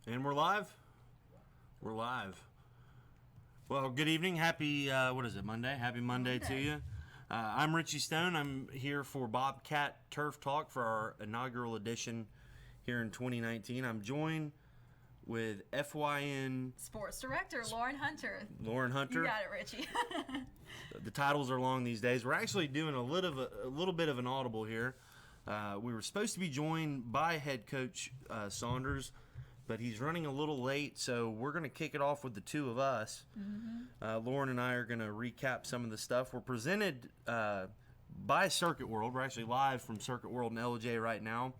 And we're live? We're live. Well, good evening. Happy, what is it, Monday? Happy Monday to you. I'm Richie Stone. I'm here for Bobcat Turf Talk for our inaugural edition here in 2019. I'm joined with FYN Sports Director Lauren Hunter. Lauren Hunter. You got it, Richie. The titles are long these days. We're actually doing a little bit of an audible here. We were supposed to be joined by head coach Saunders, but he's running a little late, so we're going to kick it off with the two of us. Lauren and I are going to recap some of the stuff. We're presented by Circuit World. We're actually live from Circuit World in LJ right now.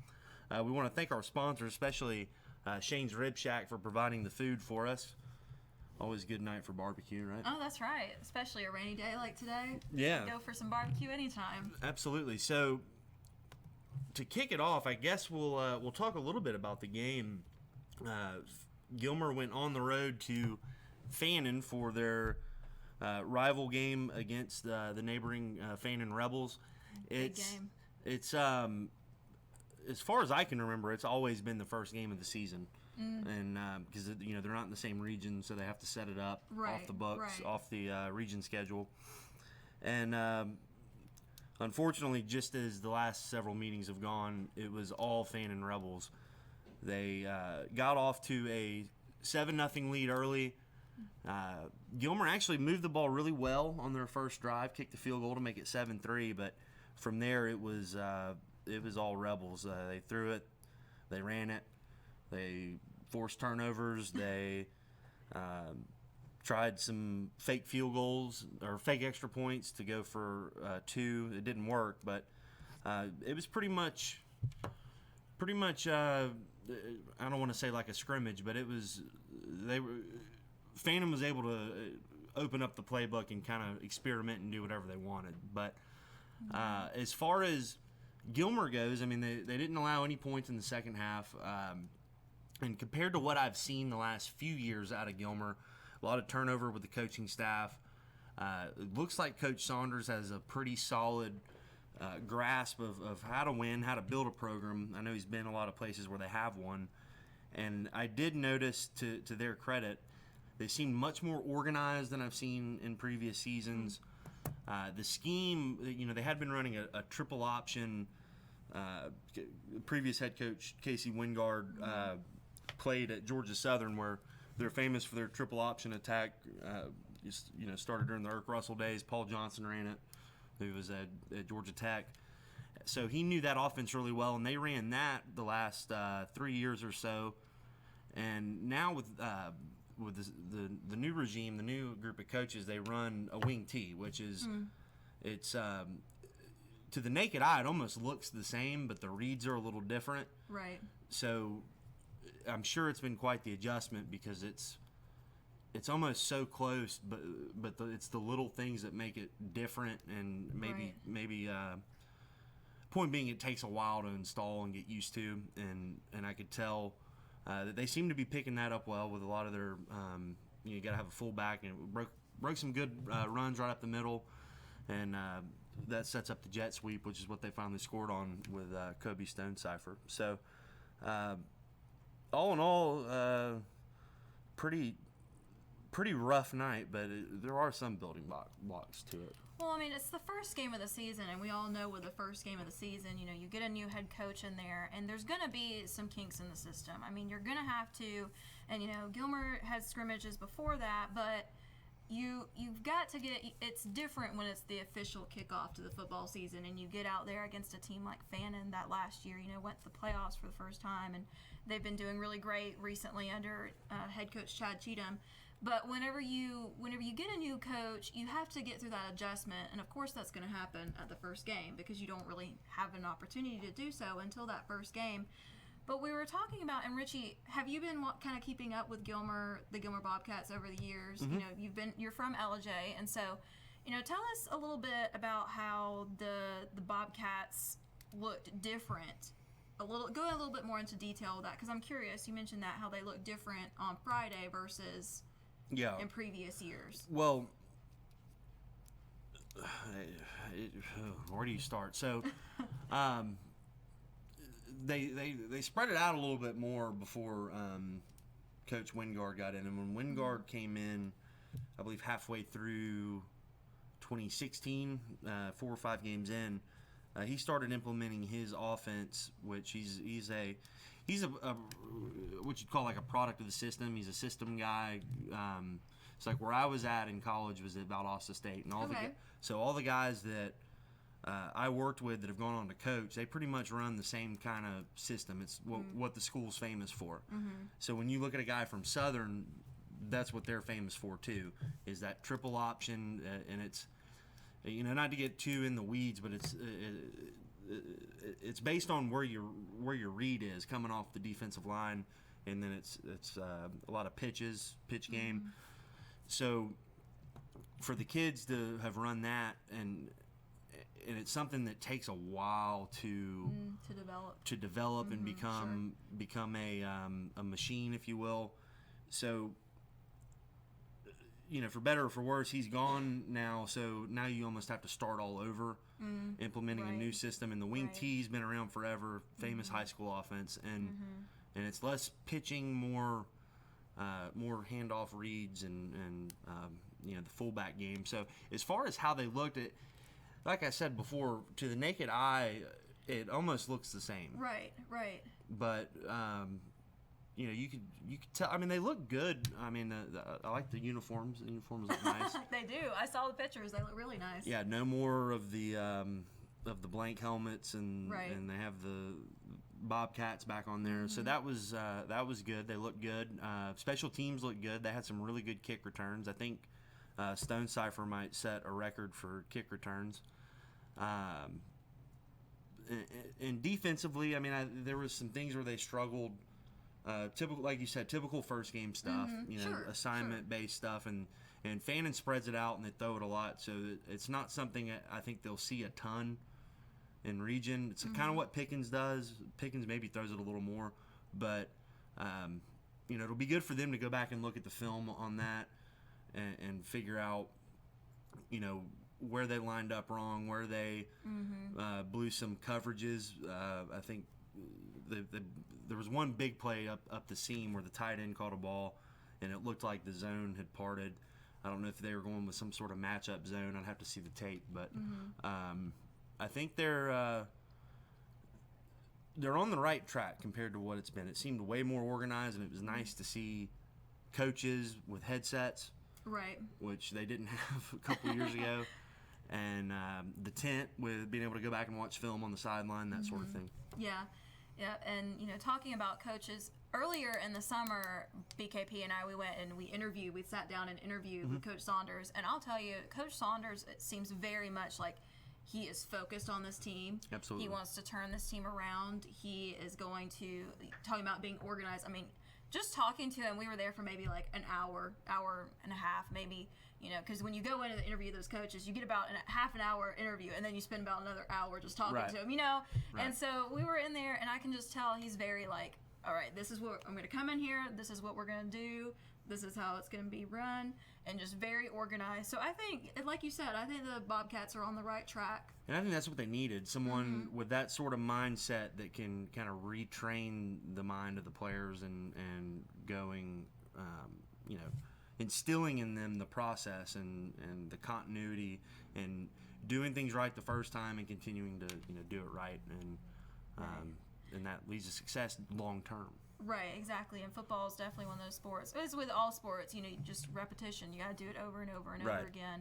We want to thank our sponsors, especially Shane's Rib Shack, for providing the food for us. Always a good night for barbecue, right? Oh, that's right. Especially a rainy day like today. Yeah. Go for some barbecue anytime. Absolutely. So to kick it off, I guess we'll talk a little bit about the game. Gilmer went on the road to Fannin for their rival game against the neighboring Fannin Rebels. Big game. It's as far as I can remember, it's always been the first game of the season, and because they're not in the same region, so they have to set it up off the books, off the region schedule, and unfortunately, just as the last several meetings have gone, it was all Fannin Rebels. They got off to a 7-0 lead early. Gilmer actually moved the ball really well on their first drive, kicked the field goal to make it 7-3, but from there it was all Rebels. They threw it, they ran it, they forced turnovers, they tried some fake field goals or fake extra points to go for two. It didn't work, but it was pretty much I don't want to say like a scrimmage, but Fannin was able to open up the playbook and kind of experiment and do whatever they wanted. But as far as Gilmer goes, I mean, they didn't allow any points in the second half. And compared to what I've seen the last few years out of Gilmer, a lot of turnover with the coaching staff. It looks like Coach Saunders has a pretty solid grasp of how to win, how to build a program. I know he's been a lot of places where they have one. And I did notice, to their credit, they seem much more organized than I've seen in previous seasons. The scheme, they had been running a triple option. Previous head coach Casey Wingard played at Georgia Southern, where they're famous for their triple option attack. Started during the Irk Russell days. Paul Johnson ran it, who was at Georgia Tech. So he knew that offense really well, and they ran that the last 3 years or so. And now with the new regime, the new group of coaches, they run a wing T, which is it's to the naked eye it almost looks the same, but the reads are a little different. Right. So I'm sure it's been quite the adjustment, because it's almost so close, but it's the little things that make it different, and maybe point being, it takes a while to install and get used to, and I could tell that they seem to be picking that up well with a lot of their you got to have a fullback, and it broke some good runs right up the middle, and that sets up the jet sweep, which is what they finally scored on with Kobe Stonecipher. So all in all, pretty rough night, but there are some building blocks to it. Well, I mean, it's the first game of the season, and we all know with the first game of the season, you get a new head coach in there, and there's going to be some kinks in the system. I mean, you're going to have to, and Gilmer had scrimmages before that, but you've got to it's different when it's the official kickoff to the football season, and you get out there against a team like Fannin that last year, went to the playoffs for the first time, and they've been doing really great recently under head coach Chad Cheatham. But whenever you get a new coach, you have to get through that adjustment, and of course that's going to happen at the first game, because you don't really have an opportunity to do so until that first game. But we were talking about, and Richie, have you been kind of keeping up with the Gilmer Bobcats over the years? You're from LJ, and so, tell us a little bit about how the Bobcats looked different. Go a little bit more into detail with that, because I'm curious. You mentioned that how they looked different on Friday versus in previous years. Well, where do you start? So, they spread it out a little bit more before Coach Wingard got in. And when Wingard came in, I believe halfway through 2016, 4 or 5 games in, he started implementing his offense, which he's a what you'd call like a product of the system. He's a system guy. It's like where I was at in college was at Valdosta State, and all the guys that I worked with that have gone on to coach, they pretty much run the same kind of system. It's what the school's famous for. So when you look at a guy from Southern, that's what they're famous for too, is that triple option, and it's, not to get too in the weeds, but it's based on where your read is coming off the defensive line, and then it's a lot of pitch game. So for the kids to have run that, and it's something that takes a while to develop and become a machine, if you will. So, for better or for worse, he's gone now. So now you almost have to start all over, implementing a new system. And the wing T's been around forever, famous high school offense, and it's less pitching, more handoff reads, and the fullback game. So as far as how they looked at, like I said before, to the naked eye, it almost looks the same. Right. But you could tell. I mean, they look good. I mean, I like the uniforms. The uniforms look nice. They do. I saw the pictures. They look really nice. Yeah, no more of the blank helmets, and they have the Bobcats back on there. So that was good. They looked good. Special teams looked good. They had some really good kick returns. I think Stone Cipher might set a record for kick returns. And defensively, I mean, there was some things where they struggled. Typical, like you said, typical first game stuff. Assignment based stuff, and Fannin spreads it out and they throw it a lot. So it's not something I think they'll see a ton in region. It's kind of what Pickens does. Pickens maybe throws it a little more, but it'll be good for them to go back and look at the film on that and figure out, where they lined up wrong, where they blew some coverages. I think there was one big play up the seam where the tight end caught a ball, and it looked like the zone had parted. I don't know if they were going with some sort of matchup zone. I'd have to see the tape, but I think they're on the right track compared to what it's been. It seemed way more organized, and it was nice to see coaches with headsets, which they didn't have a couple of years ago. And the tent with being able to go back and watch film on the sideline, that sort of thing. Yeah, and talking about coaches, earlier in the summer, BKP and I, we sat down and interviewed with Coach Saunders, and I'll tell you, Coach Saunders, it seems very much like he is focused on this team. Absolutely. He wants to turn this team around. He is going to, talking about being organized, I mean, just talking to him, we were there for maybe like an hour and a half, maybe, because when you go into the interview those coaches, you get about half an hour interview, and then you spend about another hour just talking to him, And so we were in there, and I can just tell he's very like, all right, this is what I'm going to come in here. This is what we're going to do. This is how it's going to be run, and just very organized. So I think, like you said, I think the Bobcats are on the right track. And I think that's what they needed, someone with that sort of mindset that can kind of retrain the mind of the players and going, instilling in them the process and the continuity and doing things right the first time and continuing to do it right, and that leads to success long term. Right, exactly. And football is definitely one of those sports. It's with all sports, just repetition. You got to do it over and over and over again.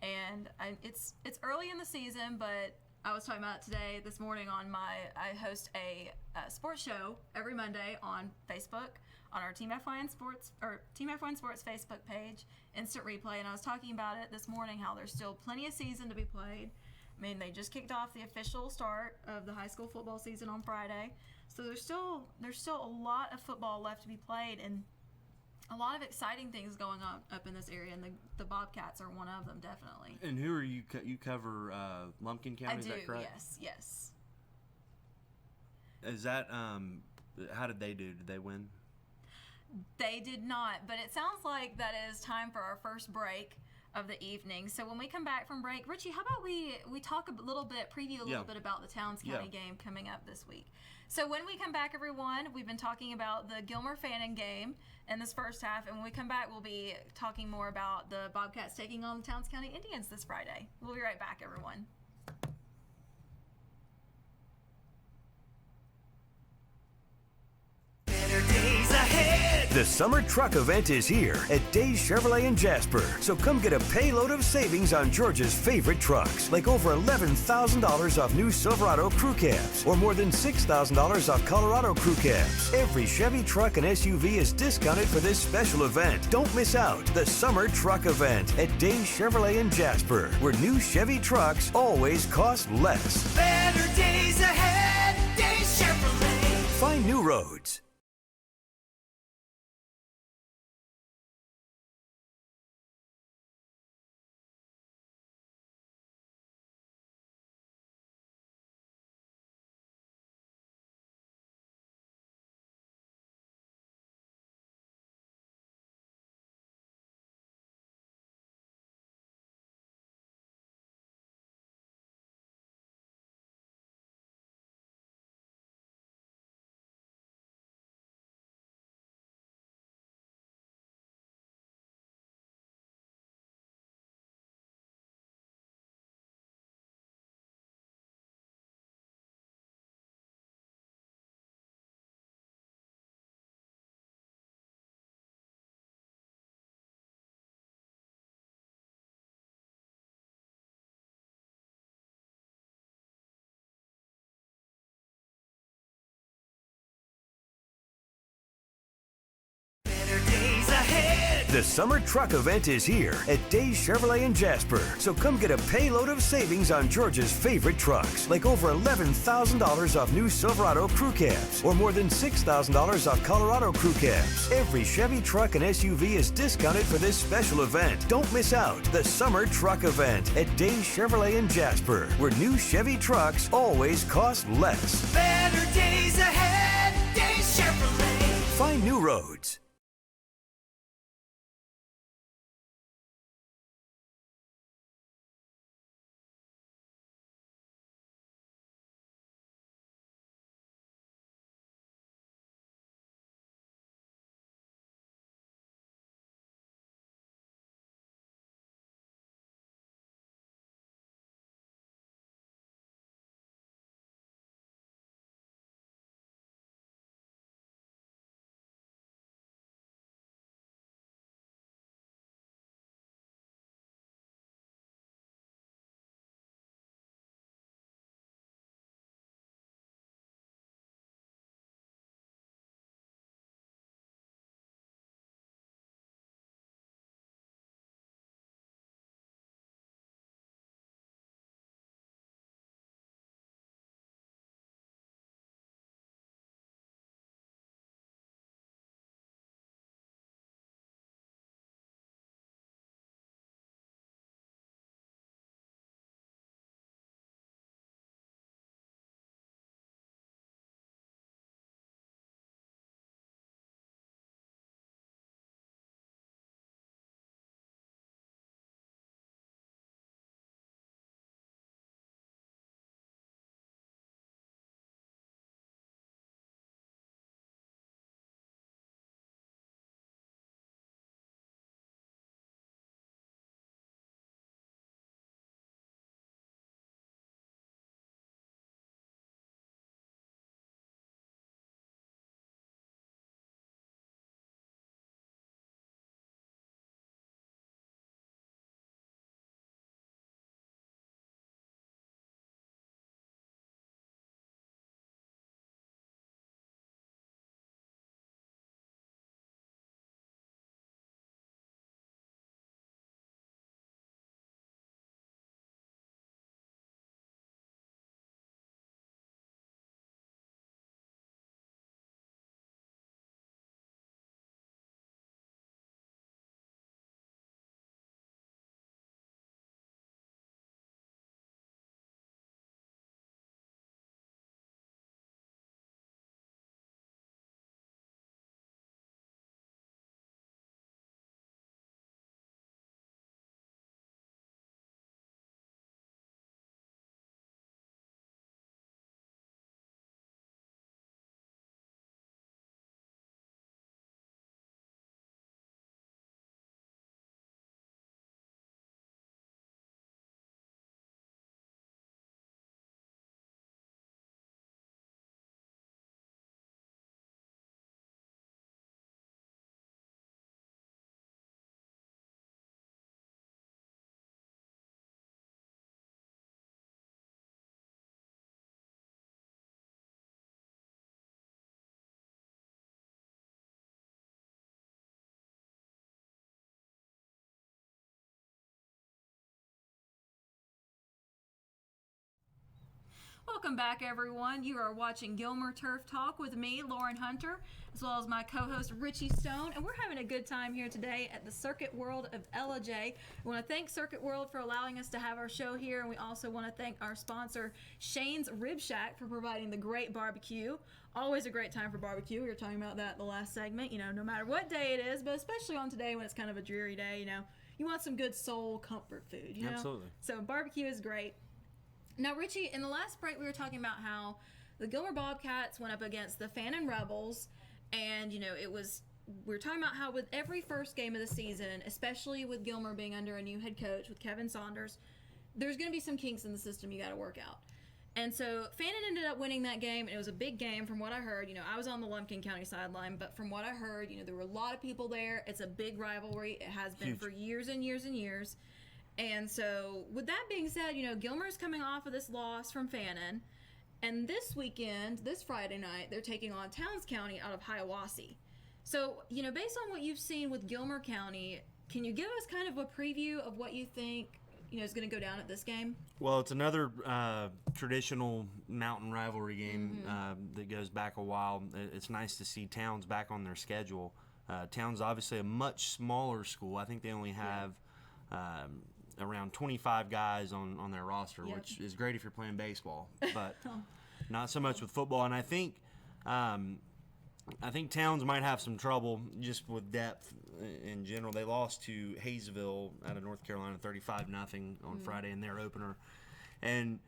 And it's early in the season, but I was talking about today, this morning I host a sports show every Monday on Facebook, on our TeamFYNSports Facebook page, Instant Replay. And I was talking about it this morning, how there's still plenty of season to be played. I mean, they just kicked off the official start of the high school football season on Friday. So there's still a lot of football left to be played, and a lot of exciting things going on up in this area, and the Bobcats are one of them, definitely. And who are you? You cover Lumpkin County, is that correct? Yes. Is that how did they do? Did they win? They did not, but it sounds like that is time for our first break. of the evening. So when we come back from break, Richie, how about we talk a little bit, preview a little bit about the Towns County game coming up this week. So when we come back, everyone, we've been talking about the Gilmer Fannin game in this first half, and when we come back, we'll be talking more about the Bobcats taking on the Towns County Indians this Friday. We'll be right back, everyone. The summer truck event is here at Days Chevrolet in Jasper. So come get a payload of savings on Georgia's favorite trucks, like over $11,000 off new Silverado crew cabs, or more than $6,000 off Colorado crew cabs. Every Chevy truck and SUV is discounted for this special event. Don't miss out. The summer truck event at Days Chevrolet in Jasper, where new Chevy trucks always cost less. Better days ahead, Days Chevrolet. Find new roads. The summer truck event is here at Days Chevrolet in Jasper. So come get a payload of savings on Georgia's favorite trucks, like over $11,000 off new Silverado crew cabs, or more than $6,000 off Colorado crew cabs. Every Chevy truck and SUV is discounted for this special event. Don't miss out. The summer truck event at Days Chevrolet in Jasper, where new Chevy trucks always cost less. Better days ahead, Days Chevrolet. Find new roads. Welcome back, everyone. You are watching Gilmer Turf Talk with me, Lauren Hunter, as well as my co-host Richie Stone, and we're having a good time here today at the Circuit World of Ella J. We want to thank Circuit World for allowing us to have our show here, and we also want to thank our sponsor, Shane's Rib Shack, for providing the great barbecue. Always a great time for barbecue. We were talking about that in the last segment, no matter what day it is, but especially on today when it's kind of a dreary day, you want some good soul comfort food, Absolutely. So barbecue is great. Now, Richie, in the last break, we were talking about how the Gilmer Bobcats went up against the Fannin Rebels, and, we were talking about how with every first game of the season, especially with Gilmer being under a new head coach with Kevin Saunders, there's going to be some kinks in the system you got to work out. And so Fannin ended up winning that game, and it was a big game from what I heard. I was on the Lumpkin County sideline, but from what I heard, there were a lot of people there. It's a big rivalry. It has been for years and years and years. And so, with that being said, Gilmer's coming off of this loss from Fannin. And this weekend, this Friday night, they're taking on Towns County out of Hiawassee. So, based on what you've seen with Gilmer County, can you give us kind of a preview of what you think, is going to go down at this game? Well, it's another traditional mountain rivalry game that goes back a while. It's nice to see Towns back on their schedule. Towns obviously a much smaller school. I think they only have around 25 guys on their roster, which is great if you're playing baseball, but not so much with football. And I think Towns might have some trouble just with depth in general. They lost to Hayesville out of North Carolina 35-0 on Friday in their opener. And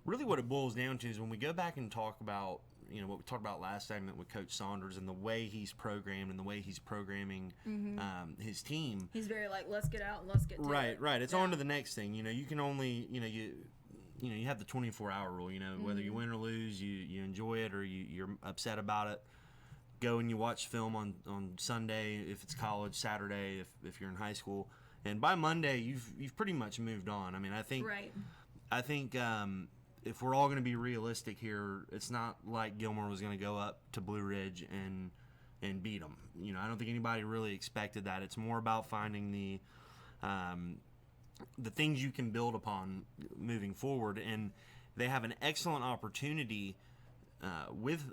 really what it boils down to is when we go back and talk about what we talked about last segment with Coach Saunders and the way he's programmed and the way he's programming his team. He's very let's get out and let's get to it. Right. It's on to the next thing. You can only, you have the 24-hour rule. Whether you win or lose, you enjoy it or you're upset about it. Go and you watch film on Sunday if it's college, Saturday if you're in high school, and by Monday you've pretty much moved on. I mean, I think if we're all going to be realistic here, it's not like Gilmer was going to go up to Blue Ridge and beat them. I don't think anybody really expected that. It's more about finding the things you can build upon moving forward, and they have an excellent opportunity with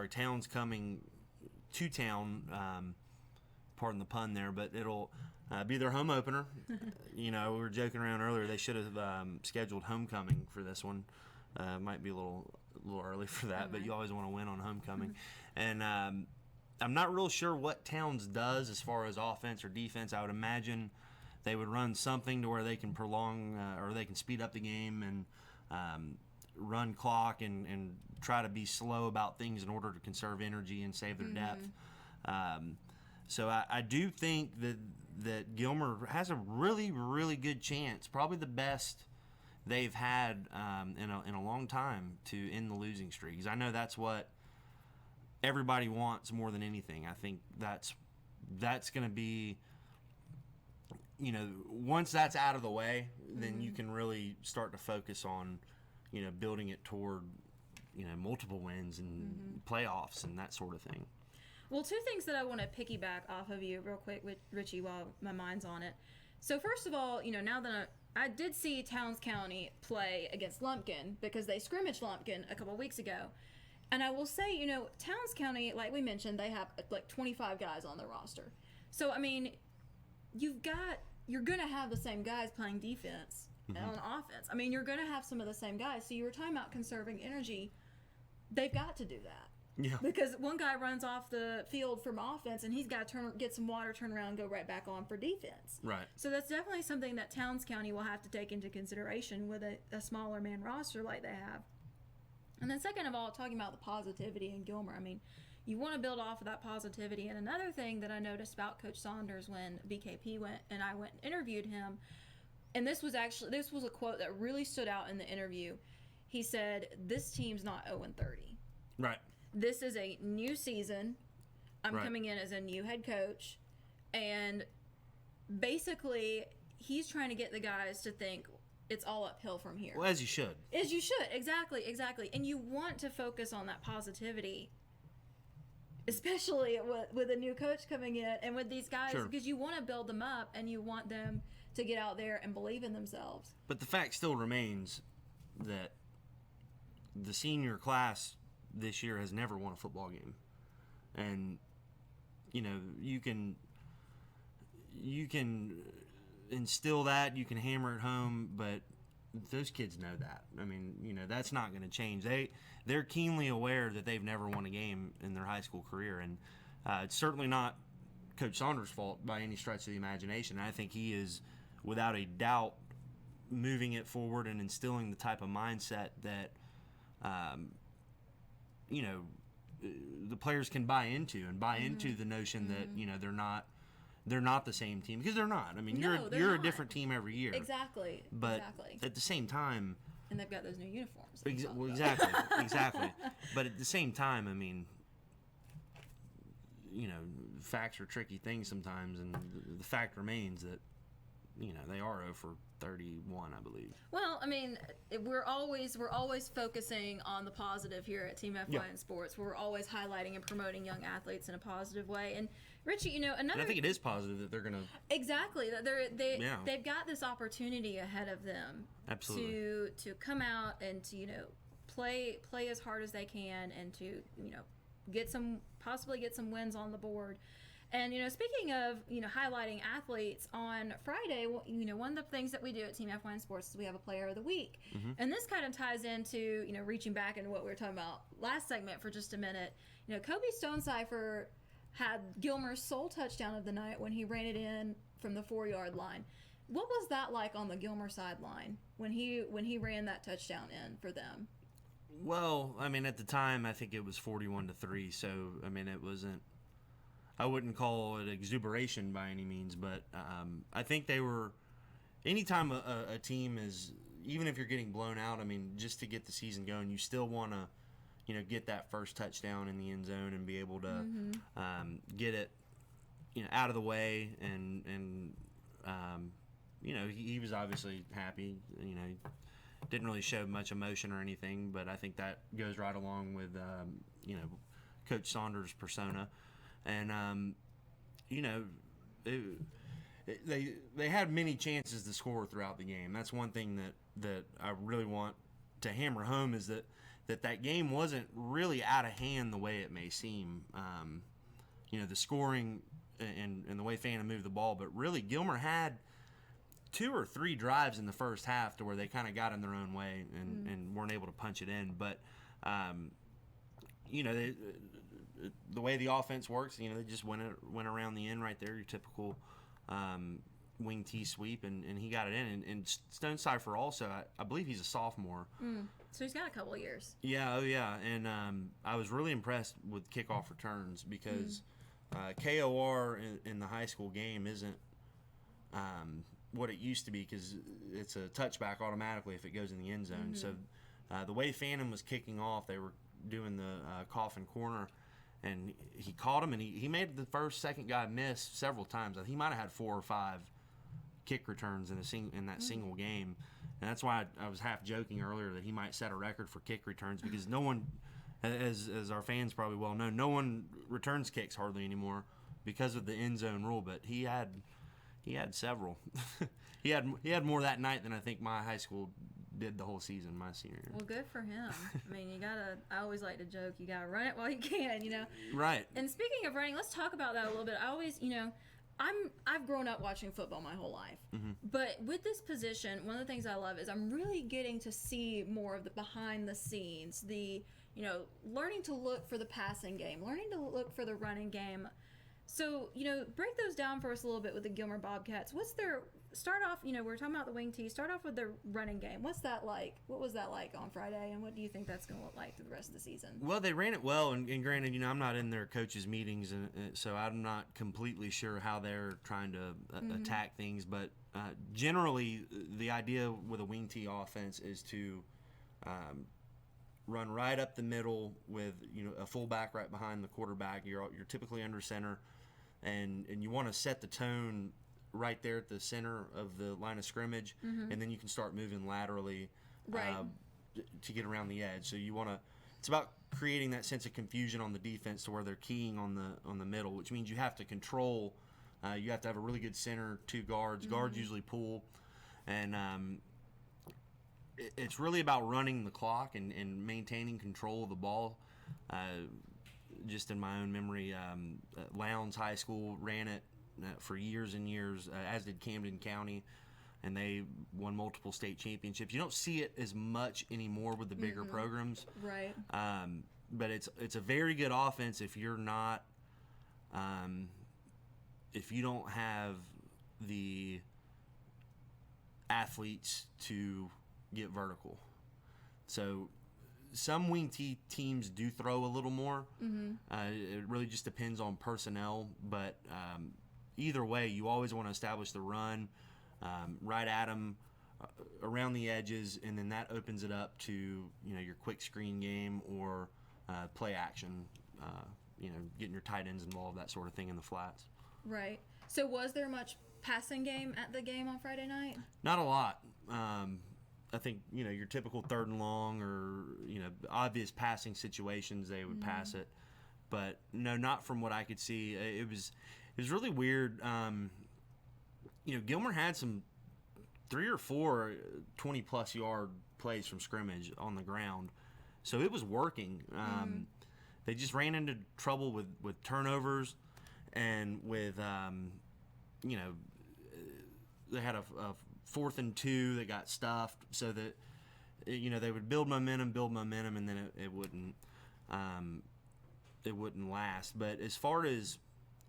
Towns coming to town. Pardon the pun there, but it'll be their home opener. We were joking around earlier. They should have scheduled homecoming for this one. Might be a little early for that, but you always want to win on homecoming. And I'm not real sure what Towns does as far as offense or defense. I would imagine they would run something to where they can prolong or they can speed up the game and run clock and try to be slow about things in order to conserve energy and save their depth. So I do think that Gilmer has a really, really good chance, probably the best they've had in a long time to end the losing streak. 'Cause I know that's what everybody wants more than anything. I think that's going to be, once that's out of the way, then you can really start to focus on, building it toward, multiple wins and playoffs and that sort of thing. Well, two things that I want to piggyback off of you real quick with Richie while my mind's on it. So first of all, now that I did see Towns County play against Lumpkin because they scrimmaged Lumpkin a couple weeks ago. And I will say, Towns County, like we mentioned, they have 25 guys on their roster. So, I mean, you're going to have the same guys playing defense and on offense. I mean, you're going to have some of the same guys. So you were talking about conserving energy. They've got to do that. Yeah. Because one guy runs off the field from offense, and he's got to get some water, turn around, and go right back on for defense. Right. So that's definitely something that Towns County will have to take into consideration with a smaller man roster like they have. And then second of all, talking about the positivity in Gilmer, I mean, you want to build off of that positivity. And another thing that I noticed about Coach Saunders when BKP went and I went and interviewed him, and this was a quote that really stood out in the interview. He said, "This team's not 0-30. Right. This is a new season. I'm coming in as a new head coach." And basically, he's trying to get the guys to think it's all uphill from here. Well, as you should. As you should, exactly. And you want to focus on that positivity, especially with a new coach coming in and with these guys, because you want to build them up and you want them to get out there and believe in themselves. But the fact still remains that the senior class this year has never won a football game, and you know you can instill that, you can hammer it home, but those kids know that. I mean, you know, that's not going to change. They're keenly aware that they've never won a game in their high school career, and it's certainly not Coach Saunders' fault by any stretch of the imagination. I think he is, without a doubt, moving it forward and instilling the type of mindset that, you know, the players can buy into the notion that, you know, they're not the same team, because they're not. I mean, No, you're not. a different team every year. Exactly. But at the same time, And they've got those new uniforms. exactly. But at the same time, I mean, you know, facts are tricky things sometimes, and the fact remains that, you know, they are 0 for 31, I believe. Well, I mean, we're always focusing on the positive here at TeamFYNSports. We're always highlighting and promoting young athletes in a positive way. And Richie, you know, And I think it is positive that they're going to. Exactly, that they've got this opportunity ahead of them. Absolutely. To come out and to, you know, play as hard as they can, and to, you know, possibly get some wins on the board. And, you know, speaking of, you know, highlighting athletes, on Friday, you know, one of the things that we do at TeamFYNSports is we have a Player of the Week. Mm-hmm. And this kind of ties into, you know, reaching back into what we were talking about last segment for just a minute. You know, Kobe Stonecipher had Gilmer's sole touchdown of the night when he ran it in from the 4-yard line. What was that like on the Gilmer sideline when he ran that touchdown in for them? Well, I mean, at the time, I think it was 41-3. So, I mean, it wasn't. I wouldn't call it exuberation by any means, but I think they were. Anytime a team is, even if you're getting blown out, I mean, just to get the season going, you still want to, you know, get that first touchdown in the end zone and be able to get it, you know, out of the way, and you know, he was obviously happy. You know, he didn't really show much emotion or anything, but I think that goes right along with you know, Coach Saunders' persona. And you know, they had many chances to score throughout the game. That's one thing that I really want to hammer home, is that game wasn't really out of hand the way it may seem. You know, the scoring and the way Phantom moved the ball, but really Gilmer had 2 or 3 drives in the first half to where they kind of got in their own way and weren't able to punch it in. But you know, the way the offense works, you know, they just went around the end right there, your typical wing T sweep, and he got it in. And Stonecipher also, I believe he's a sophomore. So he's got a couple of years. Yeah, oh yeah. And I was really impressed with kickoff returns, because KOR in the high school game isn't what it used to be, because it's a touchback automatically if it goes in the end zone. So the way Phantom was kicking off, they were doing the coffin corner, and he caught him, and he made the second guy miss several times. He might have had 4 or 5 kick returns in that single game, and that's why I was half joking earlier that he might set a record for kick returns, because no one, as our fans probably well know, no one returns kicks hardly anymore because of the end zone rule. But he had several. he had more that night than I think my high school did the whole season, my senior year. Well, good for him. I mean, I always like to joke, you gotta run it while you can, you know. Right. And speaking of running, let's talk about that a little bit. I always, you know, I've grown up watching football my whole life, but with this position, one of the things I love is I'm really getting to see more of the behind the scenes, the, you know, learning to look for the passing game, learning to look for the running game. So, you know, break those down for us a little bit with the Gilmer Bobcats. Start off, you know, we're talking about the wing tee. Start off with their running game. What's that like? What was that like on Friday, and what do you think that's going to look like through the rest of the season? Well, they ran it well, and granted, you know, I'm not in their coaches' meetings, and so I'm not completely sure how they're trying to attack things. But generally, the idea with a wing tee offense is to run right up the middle with, you know, a fullback right behind the quarterback. You're typically under center, and you want to set the tone right there at the center of the line of scrimmage, and then you can start moving laterally to get around the edge. So you want to. It's about creating that sense of confusion on the defense to where they're keying on the middle, which means you have to control. You have to have a really good center, 2 guards. Guards usually pull, and it's really about running the clock and maintaining control of the ball. Just in my own memory, Lowndes High School ran it for years and years, as did Camden County, and they won multiple state championships. You don't see it as much anymore with the bigger programs, Right. but it's a very good offense if you're not, if you don't have the athletes to get vertical. So some wing teams do throw a little more. It really just depends on personnel, but either way, you always want to establish the run right at them, around the edges, and then that opens it up to your quick screen game or play action. Getting your tight ends involved, that sort of thing in the flats. Right. So was there much passing game at the game on Friday night? Not a lot. I think your typical 3rd and long or obvious passing situations they would pass it, but no, not from what I could see. It was really weird. Gilmer had some 3 or 4 20-plus yard plays from scrimmage on the ground, so it was working. They just ran into trouble with turnovers and with they had a 4th and 2 that got stuffed, so that they would build momentum, and then it wouldn't last. But as far as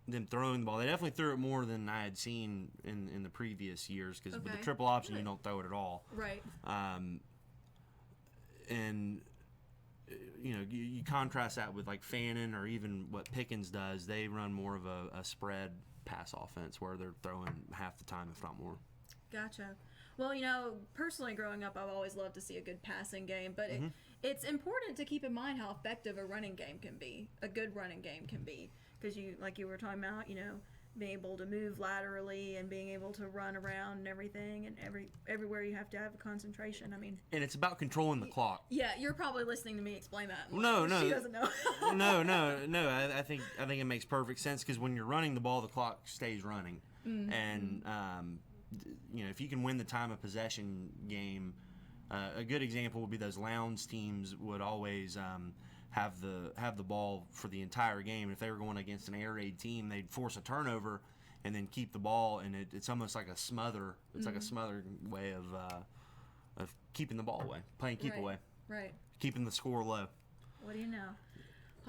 them throwing the ball, they definitely threw it more than I had seen in the previous years, because with the triple option you don't throw it at all. Right. And you contrast that with like Fannin or even what Pickens does. They run more of a spread pass offense where they're throwing half the time, if not more. Gotcha. Well, personally growing up, I've always loved to see a good passing game, but it's important to keep in mind how effective a running game can be, a good running game can be, because like you were talking about, being able to move laterally and being able to run around and everything, and everywhere you have to have concentration. I mean, and it's about controlling the clock. Yeah, you're probably listening to me explain that. No, she doesn't know. no. I think it makes perfect sense, because when you're running the ball, the clock stays running, and if you can win the time of possession game, a good example would be those Lowndes teams would always have the ball for the entire game. If they were going against an air raid team, they'd force a turnover and then keep the ball, and it's almost like a smother. It's like a smothered way of keeping the ball away, playing keep away, right, keeping the score low. What do you know?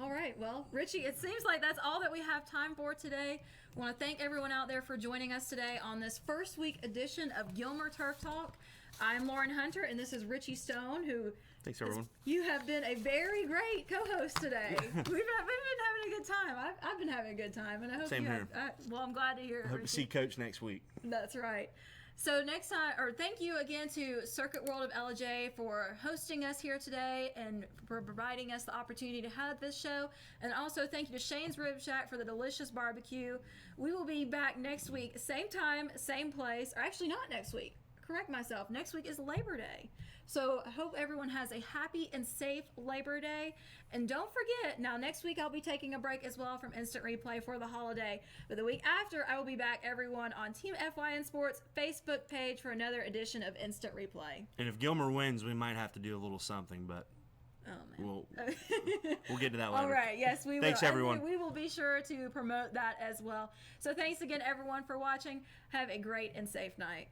All right, well, Richie, it seems like that's all that we have time for today. I want to thank everyone out there for joining us today on this first week edition of Gilmer Turf Talk. I'm Lauren Hunter, and this is Richie Stone, who... Thanks, everyone. You have been a very great co-host today. We've been having a good time. I've been having a good time, and I hope Same here. Well, I'm glad to hear it. I hope to see Coach next week. That's right. So next time, or thank you again to Circuit World of LJ for hosting us here today and for providing us the opportunity to have this show. And also thank you to Shane's Rib Shack for the delicious barbecue. We will be back next week, same time, same place. Or actually not next week. Correct myself. Next week is Labor Day. So I hope everyone has a happy and safe Labor Day. And don't forget, now next week I'll be taking a break as well from Instant Replay for the holiday. But the week after, I will be back, everyone, on TeamFYNSports Facebook page for another edition of Instant Replay. And if Gilmer wins, we might have to do a little something, but we'll get to that later. All right, yes, we will. Thanks, everyone. We will be sure to promote that as well. So thanks again, everyone, for watching. Have a great and safe night.